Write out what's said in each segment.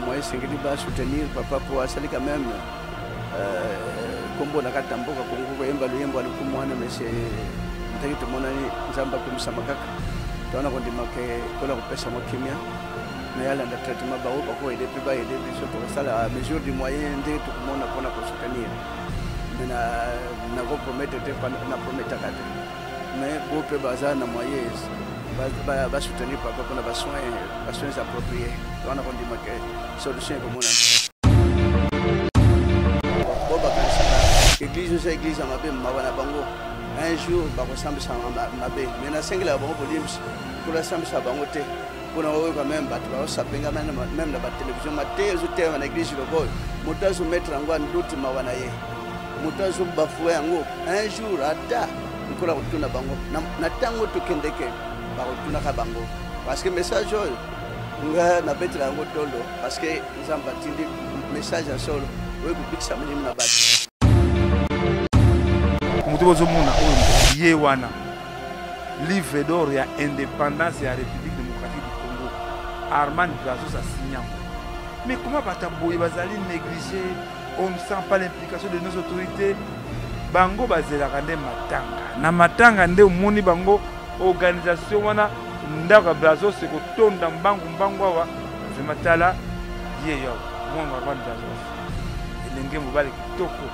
moyen soutenir papa pour asali quand même kombo na kata mboka Kongo koyemba luyembo alikumwana monsieur ndaki tomonani nzamba kumusama kaka tona kondimake kola kopesa mokimia na yala nda traitement bao bako aider pe ba aider biso pour ça la mesure du moyen ndé tout le monde apona ko soutenir mais na ko promettre te na promettre kata mais pour pe baza na moyen ba soutenir papa pour na besoins appropriés tona kondimake solution comme on Église, c'est église à ma belle, ma bango. Un jour, je vais ressemble à ma belle. Mais dans 5 ans, pour la semble à bangote, pour nous quand même, même la télévision, ma thèse ou terre en église, le boy. Moutas ou mettre en doute ma wanaye. Moutas ou bafoué en haut. Un jour, à ta, nous pourrons retourner à bango. Natango to kendeke, par retourner à bango. Parce que message, nous avons besoin de tolo. Parce que nous avons bâti des messages en solo. Oui, vous piquez ça, mais nous Mutubozomuna oyo yewana livre d'or ya indépendance ya République démocratique du Congo Armand Brazos a signé. Mais comment Batamboye bazali négligé, on ne sent pas l'implication de nos autorités. Bango bazela kande matanga na matanga nde omoni bango organisation wana ndaka Brazos ko tonda mbangu wa zematala yeyo mwanga Armand Brazos elenge mobali kitoko.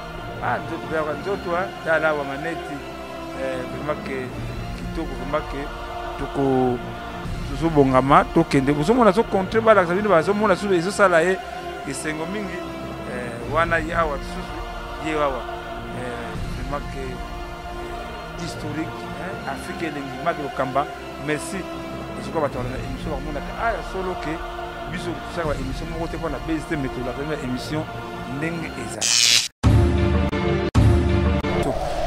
Ah, nzoto tala wa maneti vraiment que kitoko vraiment que toko tuzobongama tokende kozomona so contre bala sabini bazomona so ezo sala ye esengo mingi wana yawa susu ye wawa vraiment que historique Afrique elengi magro kamba merci je crois batona émission ba mona ka solo que biso ça wa émission moko te pour la BST météo la première émission ndenge ezala.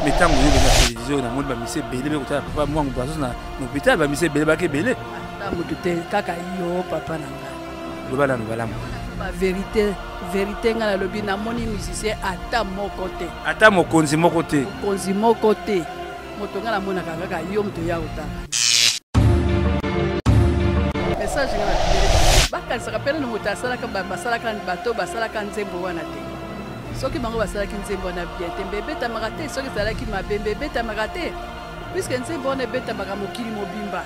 Mais tant que vous avez la télévision, on a monde bamisé belé, mais quand papa moi on passe na l'hôpital bamisé belé baké belé. Tant que tu kaka yo papa nanga. Le bala nous bala. La vérité ngala lobi na moni musicien ata mon côté. Ata mon konzi mon côté. Konzi mon côté. Moto ngala mona kaka yo mto ya ota. Message ngala télé. Baka se rappelle no mota sala ka basala kan bato basala kan nzembo wana te. Soki bango basala ki nzembo na bien te bébé ta marate soki sala ki ma bébé ta marate puisque nzembo na beta maka mokili mobimba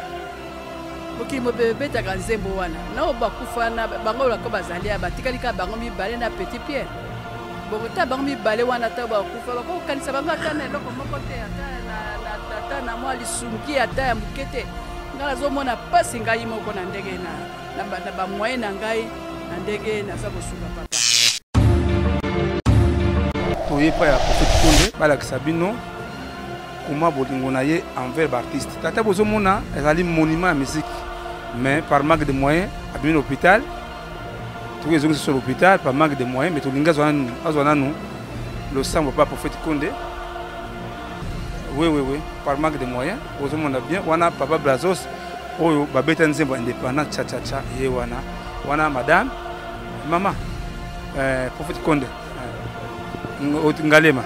mokili mobimba ta nzembo wana na bakufa na bango la ko bazali batikali ka bango mi balé na Petit Pierre bokota bango mi balé wana ta bakufa bako kanisa bango ata na eloko moko te ata na mwa lisungi ata ya mukete ngala zomona pasi ngai moko na ndenge na ba moyen na ngai na ndenge na sa kosuka papa. Toye pa ya Prophet Konde balakisa bino comment bolingo na ye envers l'artiste. Tata bozomona ezali monument ya musique mais par manque de moyens abimi l'hôpital. Tout les gens sur l'hôpital par manque de moyens mais tolinga azwana nous le sang pas Prophet Konde. Oui par manque de moyens bozomona bien wana papa Brazos oyo babeta nzembo indépendant cha ye wana madame maman Prophet Konde Ngalema.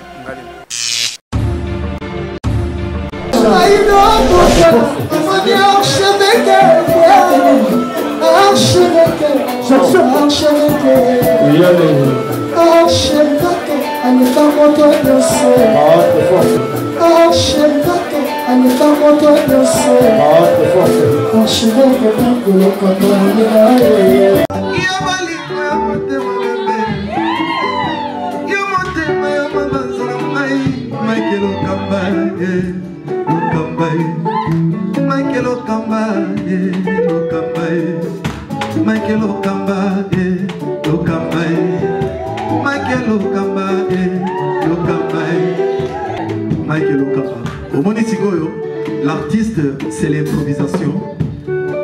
L'artiste, c'est l'improvisation.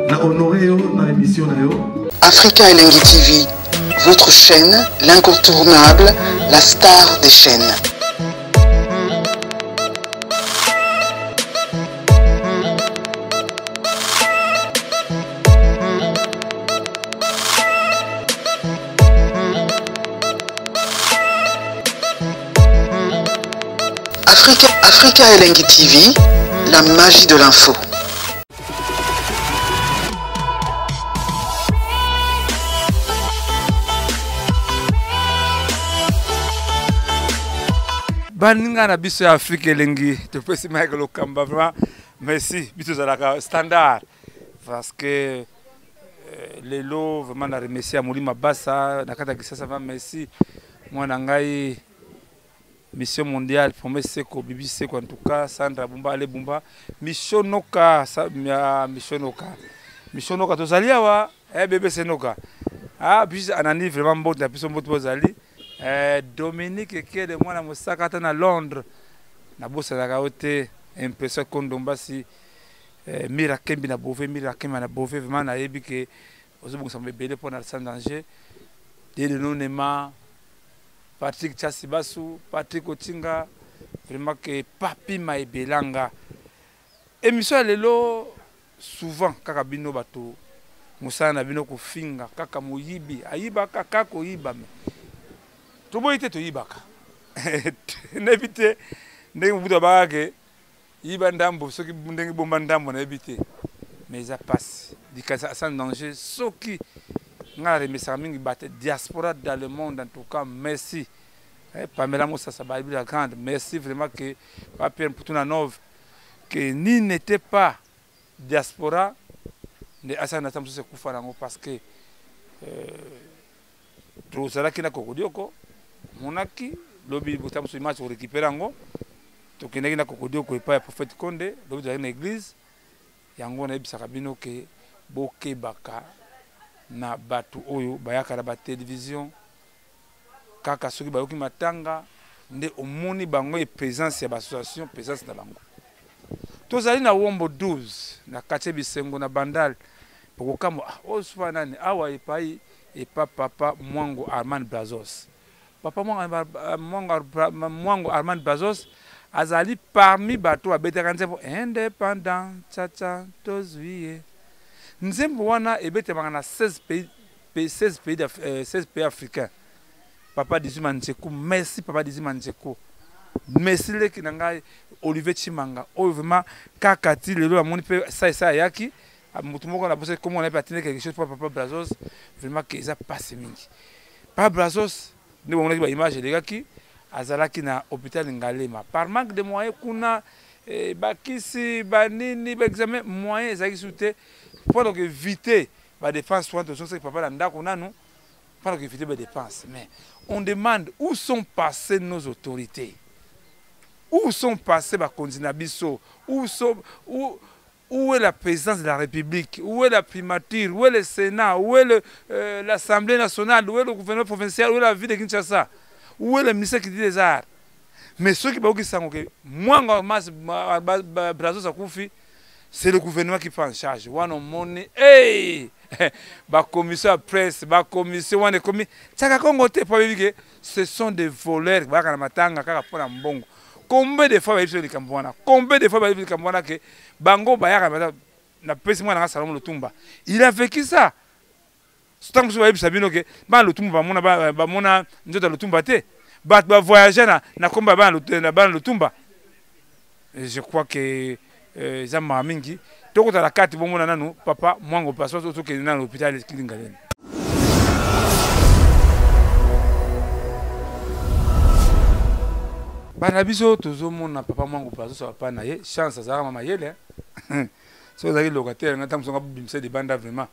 La honoré dans l'émission. Africa Elengi TV, votre chaîne, l'incontournable, la star des chaînes. Africa Elengi TV, la magie de l'info. baninga na biso ya Afrique elengi topesi Mike Lokamba vraiment merci biso zalaka standard parce que lelo vraiment na remercier à Molima Bassa nakata kisasa vraiment merci mwana ngai mission mondiale promesse seko bibi seko en tout cas Sandra Bumba ale Bumba mishonoka mishonoka tozalia wa bébé senoka puis anani vraiment mbote na biso mbote bozali Dominique Ekede mwana mosaka ata na Londres na bossa la kaote impression kondomba si mira kembi na bové vraiment na yebi ke ozobungisa mbebele pour na sans danger de nonema Patrick Chasibasu Patrick Otinga vraiment que papi maibelanga émission lelo souvent kaka bino bato musana na bino ko finga kaka moyibi ayiba kaka ko yiba me toboyite to yibaka nebite ndenge mubuda bagage yiba ndambo soki ndenge bomba ndambo na ebite mais ça passe dikasa sans danger soki ngala remesa mingi bate diaspora dans le monde en tout cas merci Pamela Moussa Sababi la grande merci vraiment que Pierre Poutuna Nov que ni n'était pas diaspora de Asana Tamso se kufarango parce que trozala kina kokodioko monaki lobi botamso image ko récupérer ngo to kina kina kokodioko epa ya prophète Konde lobi dans l'église yango na ebisaka bino ke bokebaka na batu oyo bayaka na ba télévision kaka soki bayoki matanga nde omoni bango e présence ya ba association présence na bango tozali na Wombo 12 na quartier Bisengo na Bandal pokokamo osfa nani awa epai epa papa Mwango Armand Brazos papa Mwango Armand Brazos azali parmi bato abetaka nzembo indépendant tcha tozuye nzembo wana ebetemaka na 16 pays africains papa Dizuma Nzeko merci papa Dizuma Nzeko merci leki na ngai Olivier Chimanga oyo vraiment kakati lelo amoni pe ça yaki mutu moko na bosse comment on a patiner quelque chose pour papa Brazos vraiment que ça passe mingi papa Brazos ne bon ba image les gars qui azalaki na hôpital Ngalema par manque de moyens kuna bakisi banini ba examen moyens ezaki souté pour donc éviter ba dépense soin de ce papa na ndako nanu pour donc éviter ba dépenses mais on demande où sont passées nos autorités. Où sont passés les Kondinabiso? Où est la présidence de la République? Où est la primature? Où est le Sénat? Où est l'Assemblée nationale? Où est le gouvernement provincial? Où est la ville de Kinshasa? Où est le ministère qui dit les arts? Mais ceux qui sont moi, c'est le gouvernement qui prend en charge. Hey! La commission presse, la commission, ce sont des voleurs. Combien de fois il a vécu ça. Je crois que Zama Mingi, tout la carte bon papa Mwango Brazos auto que dans l'hôpital Kilingalen. Banabiso tozomona papa Mwango Brazos papa na ye chance za mama yele. So za locataire ngata msonga bimse de banda vraiment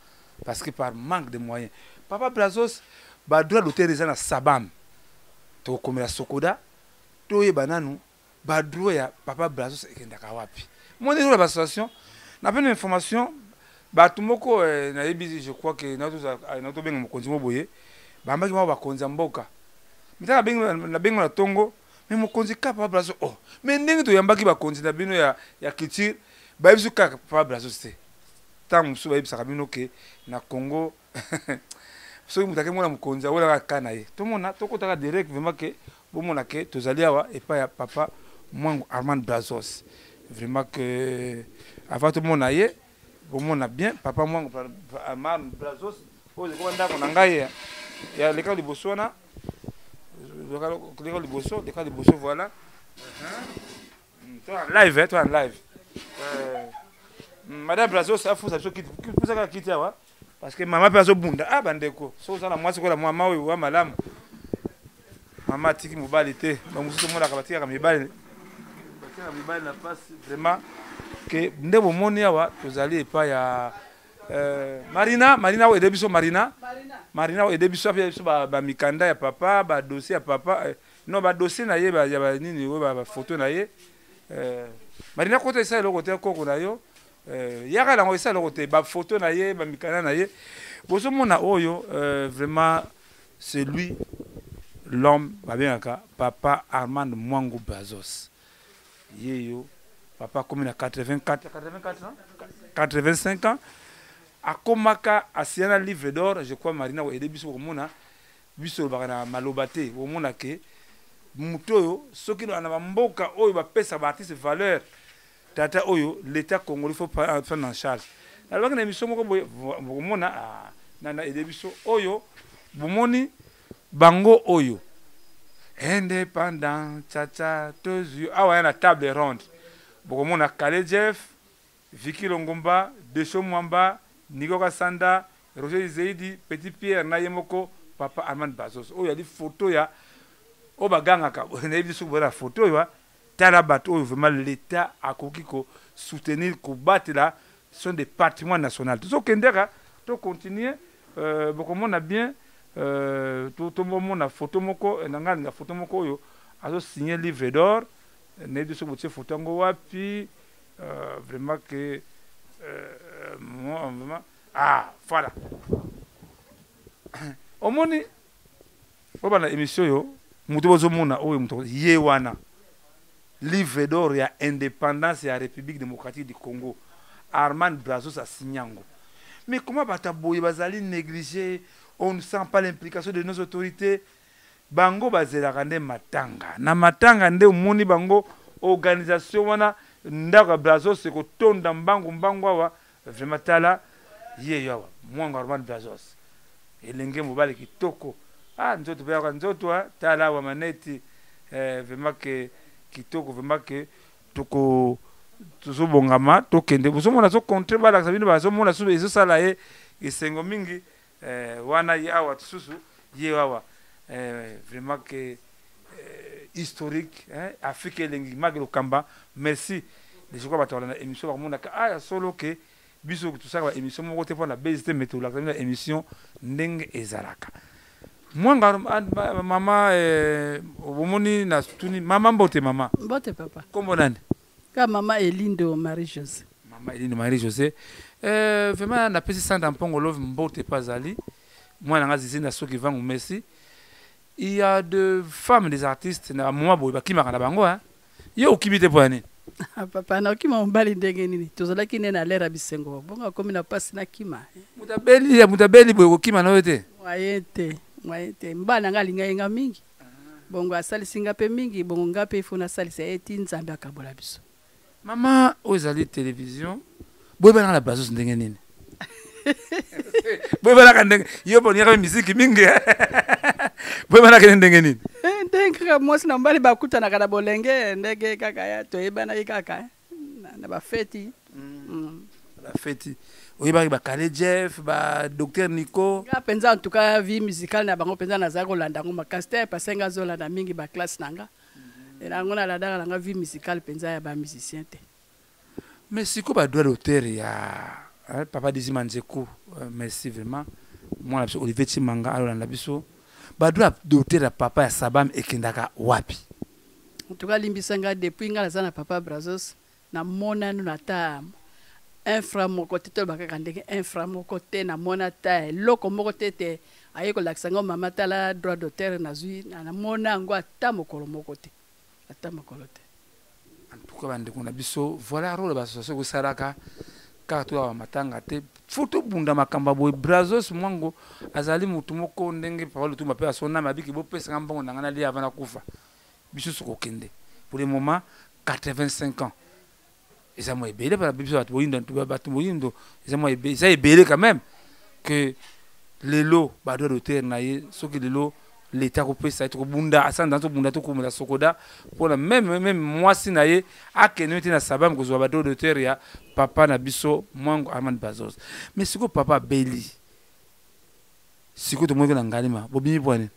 parce que par manque de moyens. Papa Brazos ba droit l'hôtel na Sabam. To komela Sokoda to ye bananu ba droit ya papa Brazos ekendaka wapi. Moi, je suis l'association. Je n'ai pas d'information. Je crois que notre bien mon continue boyer. Bamba qui m'a pas konzamboka. Mais ça la bien la tongo. Mais mon continue capable brazo. Oh. Mais n'engue to yamba qui va continuer bino ya culture. Ba biso capable brazo c'est. Tant musu ba bisa bino ke na Congo. So mutake mona mukonza wala kana ye. To mona to kotaka direct vraiment que bo mona ke to zaliawa et pas ya papa Mwango Armand Brazos. Vraiment que avant tout le monde aille, bon monde a bien, papa moi Armand Brazos, oh je comprends qu'on engaille, il y a l'école de Botswana, l'école de Bosso, voilà. Toi en live, toi en live. Madame Brazos, ça faut ça qui pour ça quitter wa, parce que maman Brazos bunda, ah bandeko, so ça la moi c'est quoi la maman ou malam. Maman tiki mobile était. Donc tout le monde a cabatir à mobile. Mobile n'a pas vraiment que nde bomoni awa tozali pas ya Marina au début Marina au début biso ba mikanda ya papa ba dossier ya papa non ba dossier na ye ba ya ba nini ba photo na ye Marina côté ça le côté koko na yo yaka la ça le côté ba photo na ye ba mikanda na ye bozo mona oyo vraiment c'est lui l'homme ba bien ka papa Armand Mwangu Brazos yeyo papa comme 85 ans a komaka asiana livre d'or je crois Marina au début sur mona biso bakana malobate au mona ke mutoyo soki na mboka oyo ba pesa ba artiste valeur tata oyo l'état congolais faut prendre en charge alors que na mission moko mona na début so oyo bomoni bango oyo indépendant tata tozu awa na table ronde bokomona Kale Jeff Vicky Longomba Desho Mwamba Nigo Kasanda Roger Zeidi Petit Pierre na yemoko papa Armand Brazos oyo ali photo ya o baganga ka na biso bona photo yo tala bato oyo vraiment l'état akoki ko soutenir ko battre sont des patrimoines national tout kendeka to continuer bokomona bien tout mona photo moko na photo moko oyo azo signer livre d'or ne biso botie photo ngo wapi vraiment que vraiment voilà omoni bana émission yo muto bozo mona oyo muto ye wana livre d'or ya indépendance ya République démocratique du Congo Armand Brazos a signé ngo mais comment bataboye bazali négligé on ne sent pas l'implication de nos autorités bango bazelaka nde matanga na matanga nde omoni bango organisation wana ndaka Brazos ko tonda mbangu awa vraiment tala ye yawa Mwangu Armand Brazos elenge mobali kitoko nzoto bya nzoto tala wa maneti vraiment que kitoko vraiment que toko tuzobongama tokende bozomona zo contre bala sabino bazomona so ezo sala ye isengo mingi wana yawa tsusu ye wawa vraiment que historique Afrique elengi magelo kamba merci de je crois batala na émission ba mona ka solo que biso tout ça ba émission moko te pona bezite météo la émission ndenge ezalaka mwanga mama omoni na tuni mama mbote papa kombo nani ka mama Elindo Marie-José vraiment na pesi sanda mpongo love mbote pazali mwana ngazi na soki vangu merci il y a de femmes des artistes na mwa boy bakimaka na bango yo okibite poani papa na okima mbali ndenge nini tozalaki nena lera bisengo bonga komi na pasi na kima mutabeli boy okima na yote wayete mbana ngalinga yenga mingi bongo asalisinga pe mingi bongo ngape ifuna salisa eti nzambe akabola biso mama ozali télévision boy bana la Brazos ndenge nini boy bana kandenge yo boni ya musique mingi boy bana kandenge nini ndenge mwasi na mbali bakuta na kada bolenge ndege kaka ya toyebana ikaka na ba feti la feti oyebaki ba Kale Jeff ba docteur Nico nga penza en tout cas vie musicale na bango penza na zako landa ngo makaster pasenga zola na mingi ba classe nanga na ngona la dara nga vie musicale penza ya ba musicien te mais siko ba droit d'auteur ya papa Dizima Nzeko merci vraiment moi la Olivier Chimanga alors na biso ba droit d'auteur ya papa ya Sabam ekendaka wapi en tout cas limbisanga depuis ngala za na papa Brazos na mona na ta infra moko te bakaka ndenge infra moko te na mona ta loko moko te ayeko lakisanga mama tala droit d'auteur na zui na mona ngo ata mokolo moko te en tout cas bande kuna biso voilà rôle ba association ko saraka ka to wa matanga te photo bunda makamba boy Brazos Mwangu azali mutu moko ndenge pa lutu mape asona mabiki bo pesa ngambongo nangana li avana kufa biso soko kende pour le moment 85 ans et ça moi belé par biso batoyindo batoyindo et ça moi ça est belé quand même que les lots ba droit d'auteur na ye soki les lots l'état ko pesa to bunda asanda to bunda to kumela sokoda pour la même moi sinaye akenoti na Sabam ko zo ba droit d'auteur ya papa na biso Mwangu Armand Brazos mais siko papa Beli siko to mo na ngalima bo bimi bwane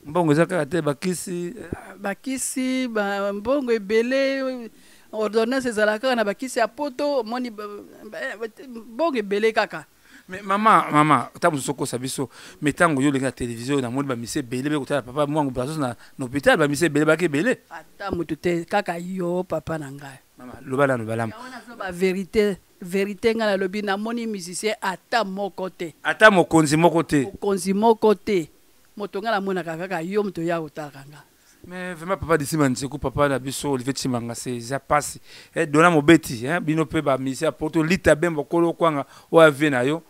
mbongo ezaka te bakisi bakisi mbongo ebele ordonnance ezalaka na bakisi ya poto moni mbongo ebele kaka. Mais maman, tamu soko sabiso, metango yo lenga télévision na moni ba mise belé be kotala papa mwangu Brazos na hôpital ba mise belé ba ke belé. Ata mutu te kaka yo papa na ngai. Maman, lobala no balam. Ba vérité nga na lobi na moni musicien ata moko te. Ata mokonzi moko te. Mokonzi moko te. Moto nga na mona kaka yo mutu ya kotala nga. Mais vraiment papa d'ici Mansekou papa na biso Olivier Chimanga c'est ça passe. Eh dona mobeti hein bino pe ba mise a poto lita bembo kolo kwanga o avena yo.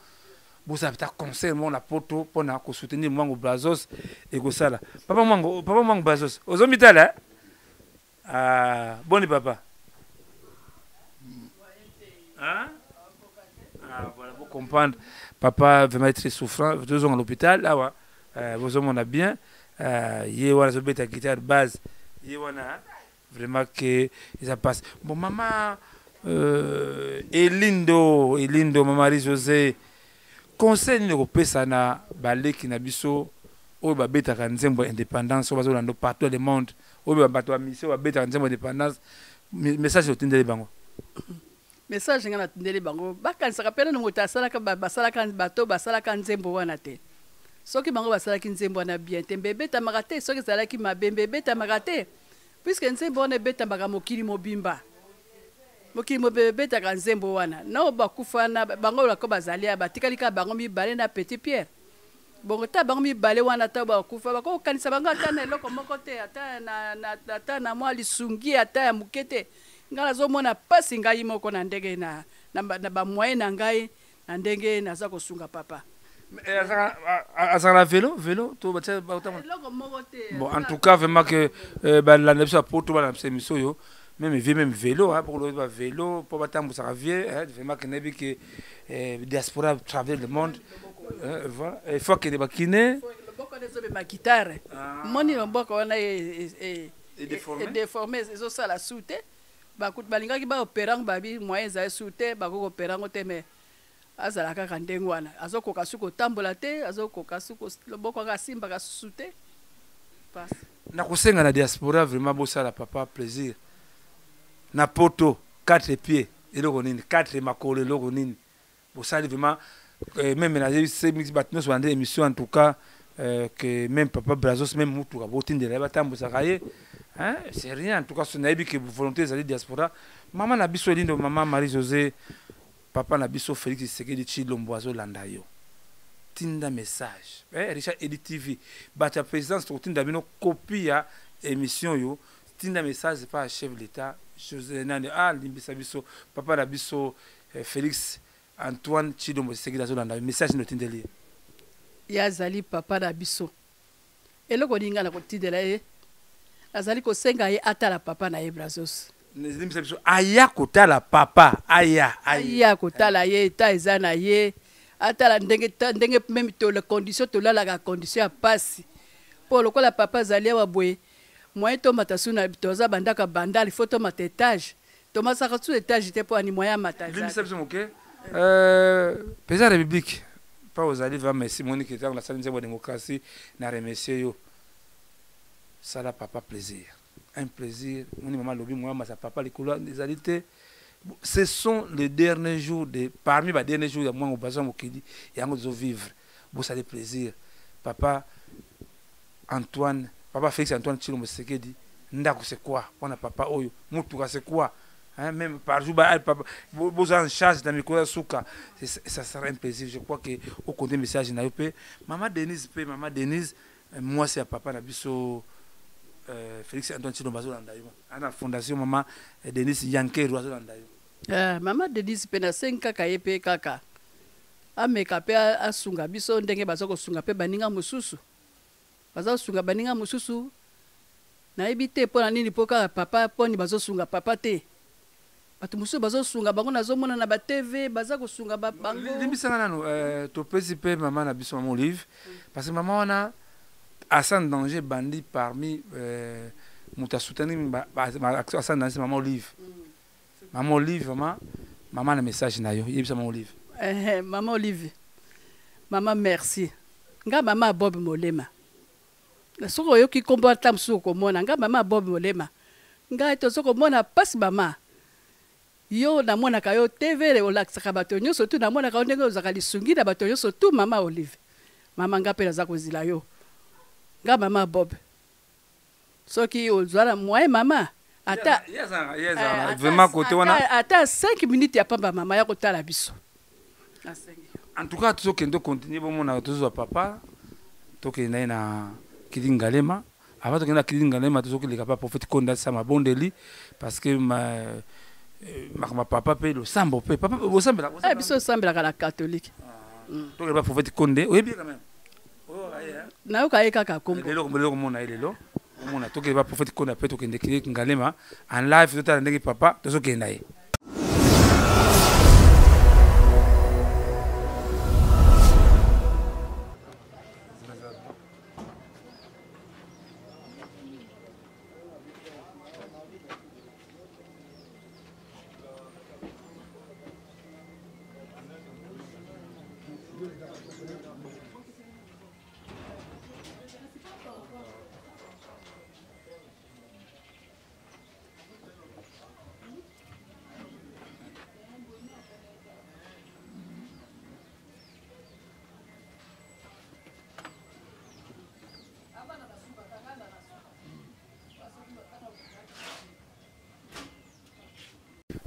Vous avez un conseil, mon poto pour soutenir Mwango Brazos et Gosala. Papa Mwango Brazos. Aux hommes là. Ah, bon papa. Hein? Ah, voilà, vous comprenez. Papa vraiment être très souffrant. 2 ans à l'hôpital. Là, ouais. Vos hommes on a bien. Yewana Zobet à guitare base. Yewana. Vraiment que ça passe. Bon, maman. Elindo, maman Marie-José. Conseil ni kopesa na baleki na biso oyo babetaka nzembo indépendance oyo bazolanda partout dans le monde oyo bato ba mission babetaka nzembo indépendance message otindeli bango message nga natindeli bango bakanisaka pele moto asalaka basalaka bato basalaka nzembo wana te soki bango basalaki nzembo wana bien te bebetamaka te soki ezalaki mabe bebetamaka te puisque nzembo wana ebetamaka mokili mobimba mokili mobetaka nzembo wana na bakufa na bango lako bazali ya batikali ka bango mibale na Petit Pierre bongo ta bango mibale wana ta bakufa bako kanisa bango ata na eloko moko te ata na mwa lisungi ata ya mukete ngala zo mona pasi ngai moko na ndenge na ba moyen na ngai na ndenge naza kosunga papa azala vélo to batia eloko moko te bon en tout cas vraiment que la nepsa poto bana mission yo même vélo hein pour le vélo pour battre ça revient vraiment que nebi que diaspora traverse le monde voilà il faut que des bakine boko des obe ma guitare moni boko wana déformé eso ça la soute bakut balinga ki ba opérant babi moyen za soute bako opérant te mais azala kaka ndengo wana azokoka suko tambola te azokoka suko boko ka simba ka soute passe na kusenga na diaspora vraiment bosa la papa plaisir na poto 4 pieds et le nini 4 makolo le nini pour ça vraiment même na ces mix batnos sur émission en tout cas que même papa Brazos même mutu ka botinde la batambo sakaye hein c'est rien en tout cas ce n'est que volonté de diaspora maman na biso lindo maman Marie-José papa na biso Félix Sekedi Chilombo azolanda yo tinda message Richard Edit TV bata présidence to tinda bino copie ya émission yo tinda message pas chef de l'état José Nani limbisa biso papa na biso Félix Antoine Chilombo Sekedi azolanda message no tindeli ya zali papa na biso eloko ninga na kotindela azali kosenga ye atala papa na ye Brazos limbisa biso aya kotala papa aya kotala ye ta ezana ye atala ndenge même to la condition to la condition ya pasi pour lokola papa zali wa boye moyen to matasuna bitoza bandaka bandali photo matétage to masaka sous étage te pour ani moyen matage limbisa biso OK président de la République pas aux allez va merci Monique qui est dans la salle de démocratie na remercier yo ça la papa plaisir un plaisir mon maman lobi moi ma papa les couleurs des alités ce sont les derniers jours parmi les derniers jours il y a moi au bazar mokili et en vivre bon ça des plaisir papa Antoine papa Félix Antoine Chilombo Sekedi ndako c'est quoi on a papa oyo mutuka c'est quoi hein, même par jour papa vous en charge dans micro souka ça sera un plaisir je crois que au compte message na yope maman Denise moi c'est papa na biso Félix Antoine Chilombo azolanda yo ana fondation maman Denise Yanke azolanda yo maman Denise pena 5 kaka yepe kaka ameka pe asunga biso ndenge bazoko sunga pe baninga mususu bazo sunga baninga mususu na ebite pona nini poka papa poni bazo sunga papa te batu mususu bazo sunga bango nazomona na ba TV bazako sunga bango libisanga nano to pesipe maman na biso maman Olive parce que maman wana Hassan Danger bandi parmi muta soutenu Hassan Danger maman Olive maman Olive maman na message na yo yebisa maman Olive maman Olive maman merci nga maman Bob Molema soko yo ki kombo tam soko mona nga mama Bob Molema nga to soko mona pas mama yo na mona ka yo TV le olakisaka bato nyonso tu na mona ka ndenge ozaka lisungi na bato nyonso tu mama Olive mama nga pela za kozila yo nga mama Bob soki ozala moye mama ata vraiment côté wana ata 5 minutes ya pamba mama ya kotala biso en tout cas tout kendo continuer bomona tozo papa tokenda na Kilingalema avant tokenda Kilingalema tozo kilika pa prophète Konda sama bondeli parce que ma papa pe le sambo pe papa bo sambela biso sambela kala catholique tokenda pa prophète Konde oui bien quand même na yo kayeka ka kombo lelo mona lelo mona tokenda pa prophète Konda pe tokenda Kilingalema en live totala ndenge papa tozo kenda ye.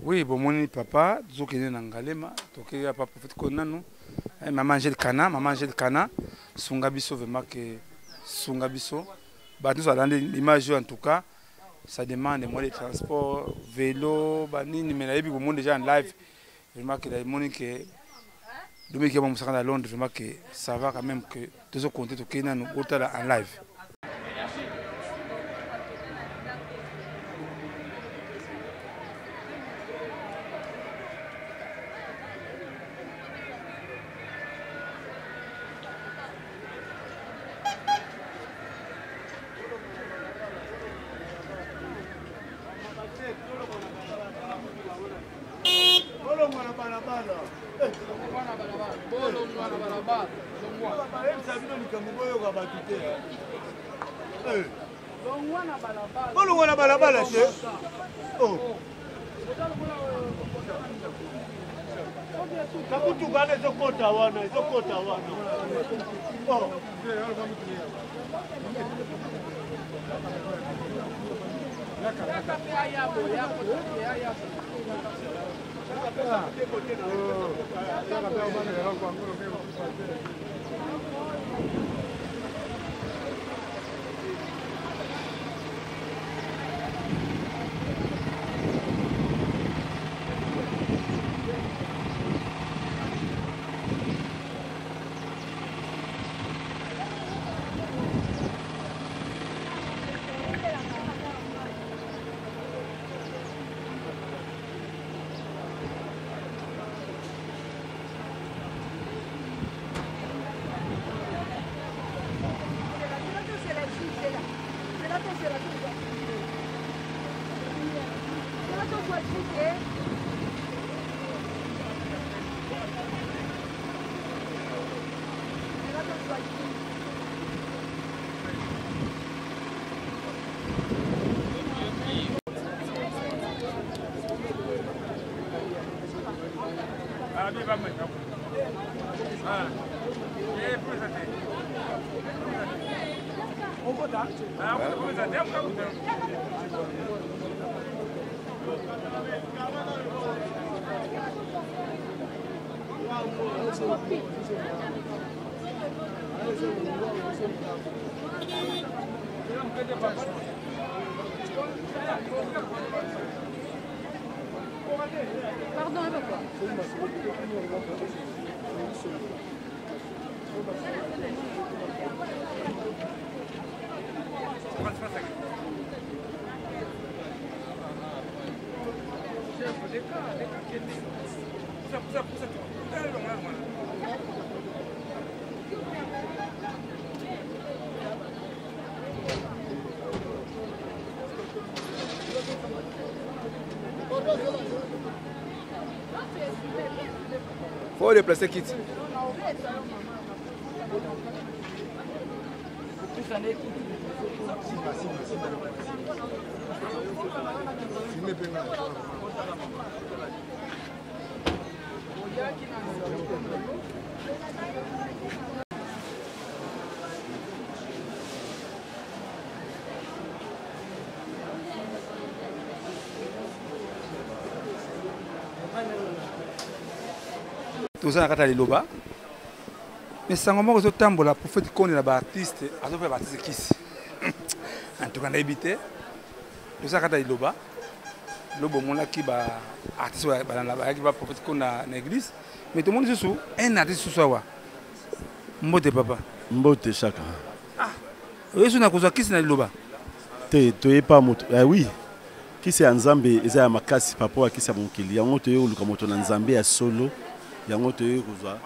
Oui, bon, mon papa, Zokene Nangalema, Toké, papa prophète Konano, maman Angèle Kana, Sungabiso, vraiment que Sungabiso. Bah, nous allons l'image en tout cas, ça demande des moyens de transport, vélo, banini, mais là, il y a beaucoup de gens en live. Vraiment que la monique est. Demain, qui va à Londres, vraiment que ça va quand même que tous les comptes Toké nous en live. Pardon, un peu quoi. Faut déplacer quitte. Toza na kata liloba mais sango moko ezotambola prophète Konde na baartiste azofela baartiste kisi en tout cas nayebi te toza na kata liloba lobo omonaki baartiste bayaki baprophète Konde na église mais tomoni susu un artiste susu awa mbote papa mbote chaka oyesu na kozwa kisi na liloba te toyepa moto oui kisi ya nzambe eza ya makasi papo ya kisi ya mokili yango toye koluka moto na nzambe ya solo yango toye kozwa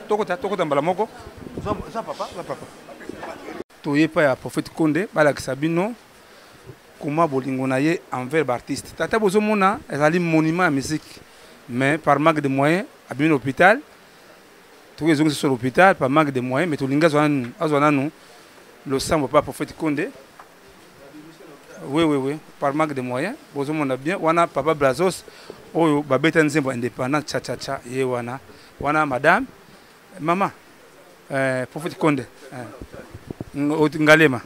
tokota mbala moko za papa toyepa ya prophète Konde balakisa bino koma bolingo na ye envers baartiste tata bozomona ezali monument ya musique mais par manque de moyens abimi na hôpital tokoki ezongisi sur l'hôpital par manque de moyens mais tolingi azwa nanu losambo pa prophète Konde. Oui, par manque de moyens. Bozomona bien. Wana papa Brazos, oyo babeta nzembo indépendant cha ye wana madame, maman, prophète Konde, ngalema.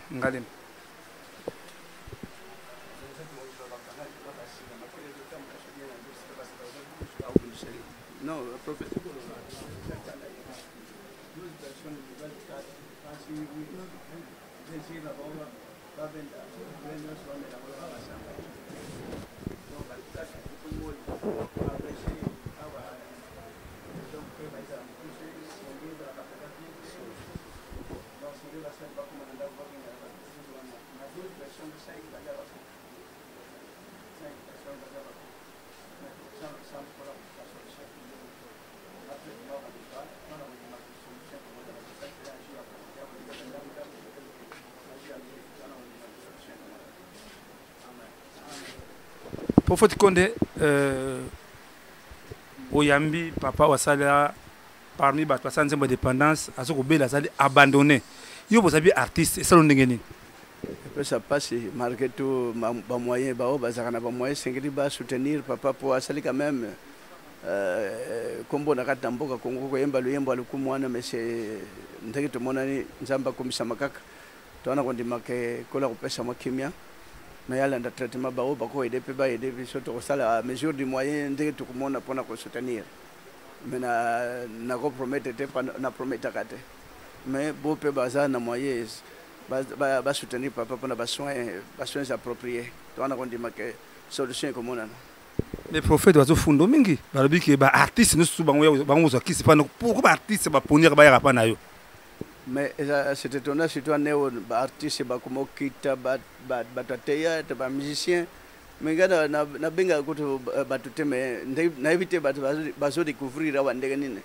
Non, prophète. Prophète Konde, Oyambi, papa Wasala, parmi les personnes de dépendance, à ce que abandonné. Vous avez artiste, et ça l'on ça passe, malgré tout, les moyens, les moyens, c'est soutenir papa pour Wasala quand même. Comme on a raté un peu, Congo, Yemba, le Yemba, le Kumwana, mais c'est un peu de mon année, Zamba comme Samakak, on a dit que Kola Opesa Makimia. Mais il y a un traitement qui est aidé, surtout à mesure du moyen de tout le monde pour soutenir. Mais na promettre na promettre kate. Mais beau peu bazar na moyen ba soutenir papa pour na soins appropriés. On a dit que solution comme on a. Les prophètes doivent fundo mingi. Balobi que ba artiste nous bango zo kisi pa pourquoi artiste ba ponir ba ya pa na yo. Mais c'était étonnant, surtout un artiste comme Okita, théâtre, musicien. Mais regarde, na benga kuto batute mais na éviter bazo découvrir awandeganine.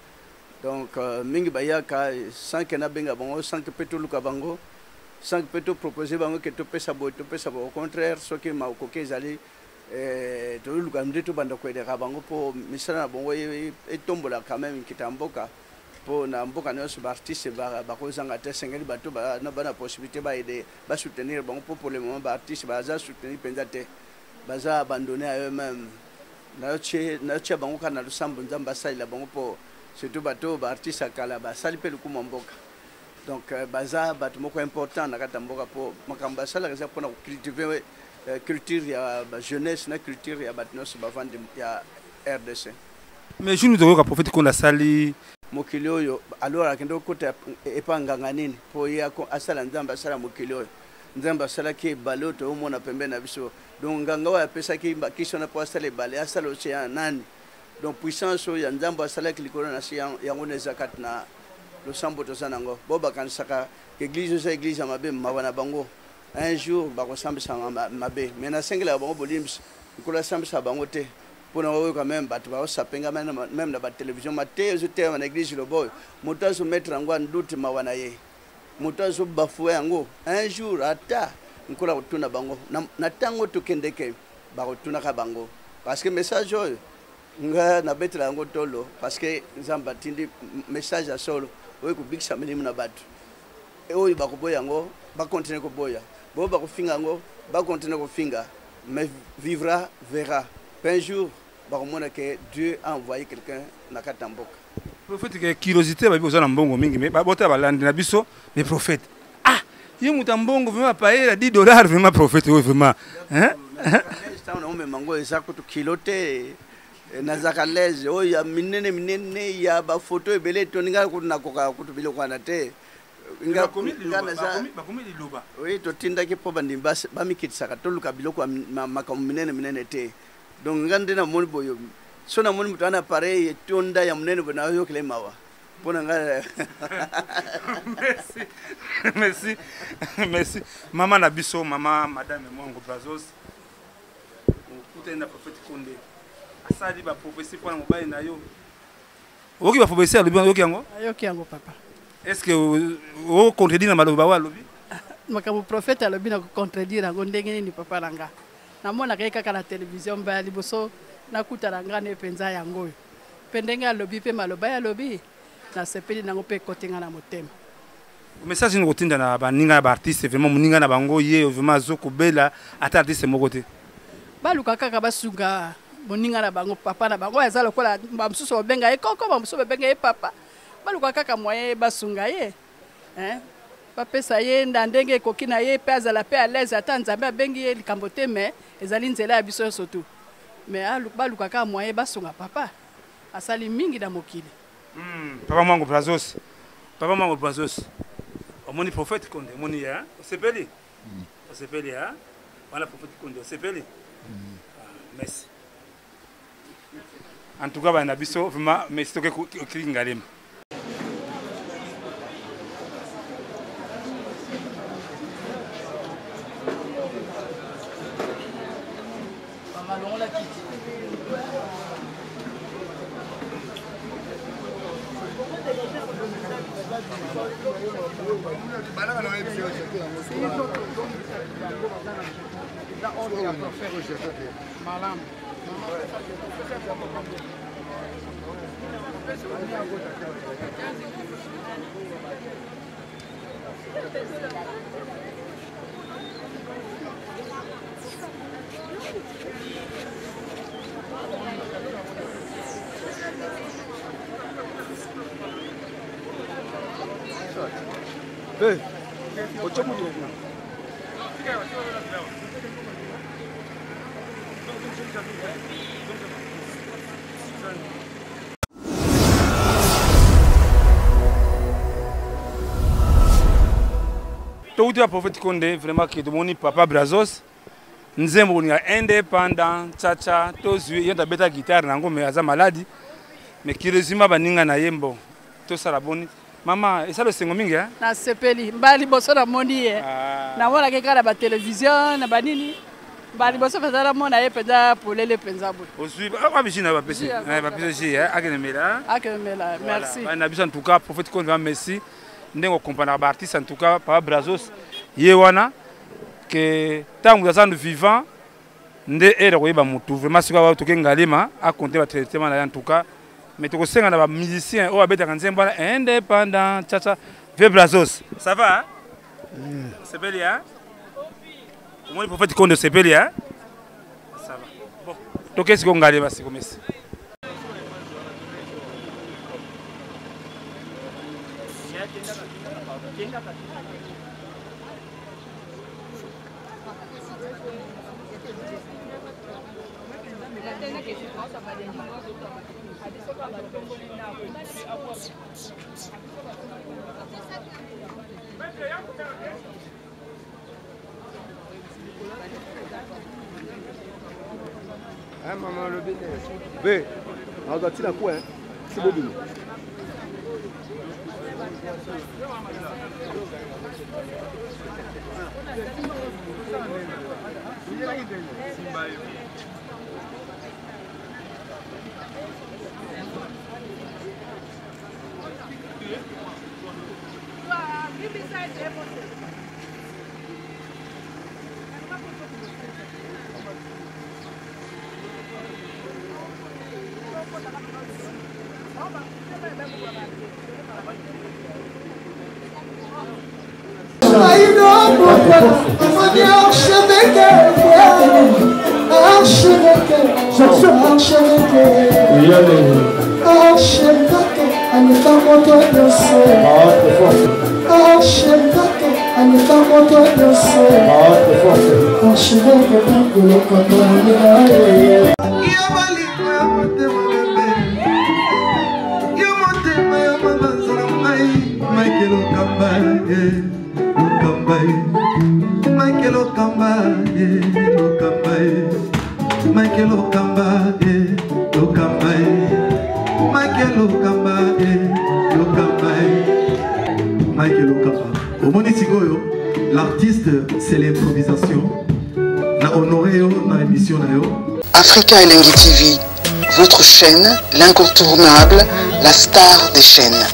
Donc mingi bayaka sans que na benga bango, sans que peto luka bango, sans que peto proposer bango que to pesa bo, au contraire ce que ma okoke zali to luka mdeto banda ko de bango po misala bango et tombola quand même kitamboka. Pour na mboka nyonso baartiste bakozanga te sengeli bato na bana possibilité baide basoutenir bango pour le moment baartiste baza soutenir penza te baza abandonné à eux-mêmes na tia bango kana lusambo nzamba saila bango po surtout bato baartiste akala basali pe lukuma mboka donc baza bato moko important na kata mboka po makamba sala kaza pona cultiver culture ya jeunesse na culture ya bato nyonso bavandi ya RDC. Mais je nous devons profiter qu'on a sali mokili oyo alors akendo kota epanganga nini po yako asala nzamba asala mokili oyo nzamba asala ki baloto omona pembeni na biso donc nganga wa pesa ki kisona po asala bale asala ocean nani donc puissance oyo nzamba asala ki likolo na siya yango nezakat na lo sambo to sanango boba kansaka église sa église mabe mawana bango un jour ba ko sambisa mabe mais na sengela bango bolims ko la sambisa bango te pour nous quand même battre ça penga même la télévision maté j'étais en église le boy montant se mettre en doute mawana ye montant se bafouer ngo un jour ata nkola kutuna bango na tango tukendeke ba kutuna ka bango parce que message nga na betra ngo tolo parce que nzamba tindi message à solo oyo ku big sameli na batu oyo bakoboya yango bakontinue koboya bo bakofinga yango bakontinue kofinga mais vivra verra un jour bakomona que Dieu a envoyé quelqu'un na kati ya mboka prophète que curiosité babi ozana mbongo mingi mais bota balandi na biso mais prophète ah ye muta mbongo vraiment paye $10 vraiment prophète oui vraiment hein on a même mango eza ko to kilote nazaka lège oyo ya minene ya ba photo ebele to ninga ko na koka ko to bilo kwana te nga komi liloba oui to tinda ke po bandi ba mikitsaka to luka biloko makambo minene te donc ngande na moni boyo so na moni mutana pareil tonda ya munene bona yo kile mawa bona nga merci mama na biso mama madame Mwango Brazos kutenda prophète Konde asali ba prophétie pour mobile na yo oki ba prophétie alobi yoki yango papa est-ce que o contredire na maloba wa alobi makambo prophète alobi na contredire yango ndenge ni papa nanga namona kaka na télévision ba liboso nakuta nanga ne penza yango pendenge alobi pe maloba ya alobi na sepeli nango pe kotenga na motema message ni kotinda na baninga ba artiste vraiment muninga na bango ye vraiment zoko bela ata artiste moko te baluka kaka basunga moninga na bango papa na bango eza lokola bamususu obenga ye koko bamususu obenga ye papa baluka kaka moye basunga ye bapesa ye ndenge ekoki na ye pe azala pe à l'aise ata nzambe abengi ye likambo te mais ezali nzela ya biso nyonso tu mais baluka kaka moye basunga papa asali mingi na mokili papa Mwango Brazos omoni prophète Konde omoni ya osepeli ya wala prophète Konde osepeli merci en tout cas bana biso vraiment merci to ke klingalem Tout le prophète Konde vraiment qui demande papa Brazos nzembo ni indépendant chacha tozui yenda beta guitare nango mais aza maladi mais qui résume baninga na yembo to sala boni mama et ça le sengo mingi hein na sepeli mbali boso na moni ye na wala ke kala ba télévision na banini mbali boso fazala mona ye peza polele penza bo ozui ba bijina ba pesi ba pesi akenemela merci na biso en tout cas prophète Konde merci ndengo comprendre ba artiste en tout cas papa Brazos yewana que tant que nous vivant nde ere koyeba mutu vraiment sika to kengalema a compter ba traitement en tout cas mais to senga na ba musicien o abeta kanzembo indépendant chacha vieux Brazos ça va c'est bel hein au prophète Konde c'est bel hein ça va bon to qu'est-ce qu'on galema c'est comme ça Maman le béné. B. On doit tirer quoi hein? C'est beau boulot. L'artiste, c'est l'improvisation. Na honoré dans l'émission. Africa Elengi TV, votre chaîne, l'incontournable, la star des chaînes.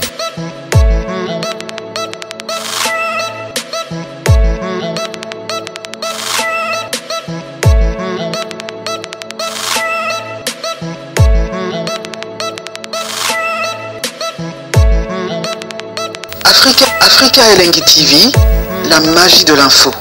Africa Elengi TV, la magie de l'info.